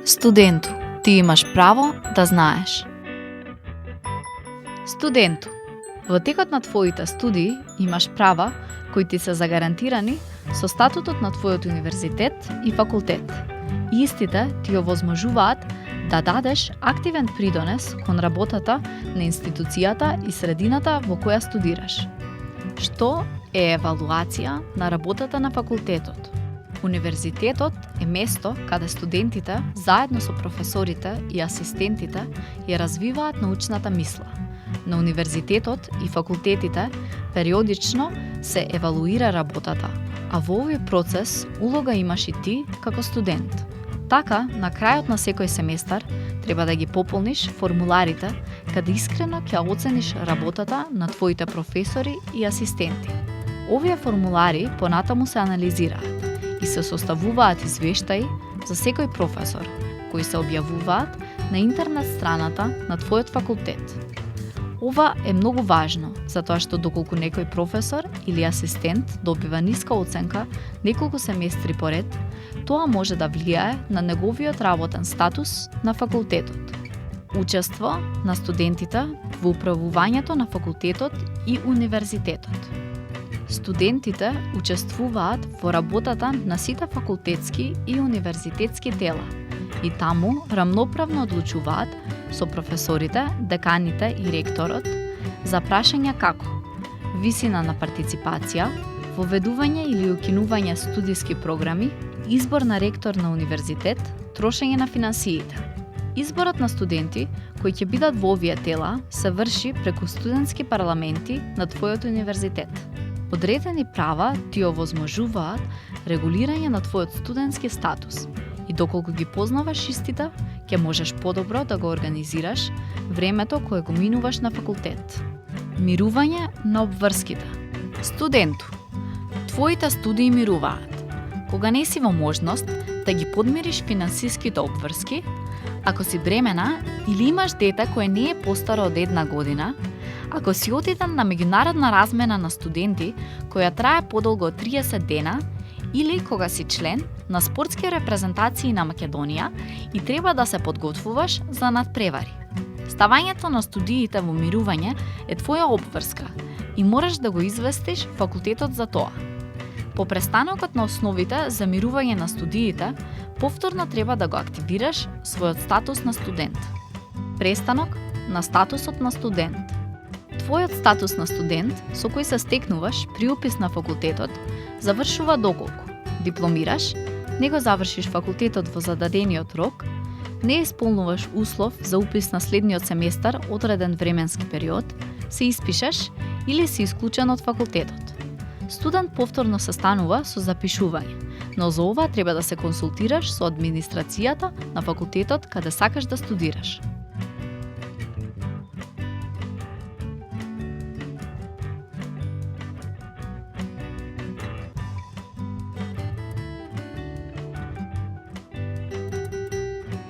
Студенту, ти имаш право да знаеш. Студенту, во текот на твоите студии имаш права кои ти се загарантирани со статутот на твојот универзитет и факултет. И истите ти овозможуваат да дадеш активен придонес кон работата на институцијата и средината во која студираш. Што е евалуација на работата на факултетот? Универзитетот е место каде студентите, заедно со професорите и асистентите, ја развиваат научната мисла. На универзитетот и факултетите периодично се евалуира работата, а во овој процес улога имаш и ти како студент. Така, на крајот на секој семестар, треба да ги пополниш формуларите, каде искрено ќе оцениш работата на твоите професори и асистенти. Овие формулари понатаму се анализираат и се составуваат извештаи за секој професор, кои се објавуваат на интернет страната на твојот факултет. Ова е многу важно, затоа што доколку некој професор или асистент добива ниска оценка неколку семестри поред, тоа може да влијае на неговиот работен статус на факултетот. Учество на студентите во управувањето на факултетот и универзитетот. Студентите учествуваат во работата на сите факултетски и универзитетски тела и таму рамноправно одлучуваат со професорите, деканите и ректорот за прашања како висина на партиципација, воведување или укинување студиски програми, избор на ректор на универзитет, трошење на финансиите. Изборот на студенти кои ќе бидат во овие тела се врши преку студентски парламенти на твојот универзитет. Одредени права ти овозможуваат регулирање на твојот студентски статус и доколку ги познаваш истите, ќе можеш подобро да го организираш времето кое го минуваш на факултет. Мирување на обврските. Студенту, твоите студии мируваат. Кога не си во можност да ги подмириш финансиските обврски, ако си бремена или имаш дете кое не е постаро од 1 година, ако си отиден на меѓународна размена на студенти која трае подолго од 30 дена, или кога си член на спортски репрезентации на Македонија и треба да се подготвуваш за надпревари. Ставањето на студиите во мирување е твоја обврска и можеш да го известиш факултетот за тоа. По престанокот на основите за мирување на студиите, повторно треба да го активираш својот статус на студент. Престанок на статусот на студент. Твојот статус на студент, со кој се стекнуваш при упис на факултетот, завршува доколку дипломираш, не го завршиш факултетот во зададениот рок, не исполнуваш услов за упис на следниот семестар одреден временски период, се испишеш или си исклучен од факултетот. Студент повторно се станува со запишување, но за ова треба да се консултираш со администрацијата на факултетот каде сакаш да студираш.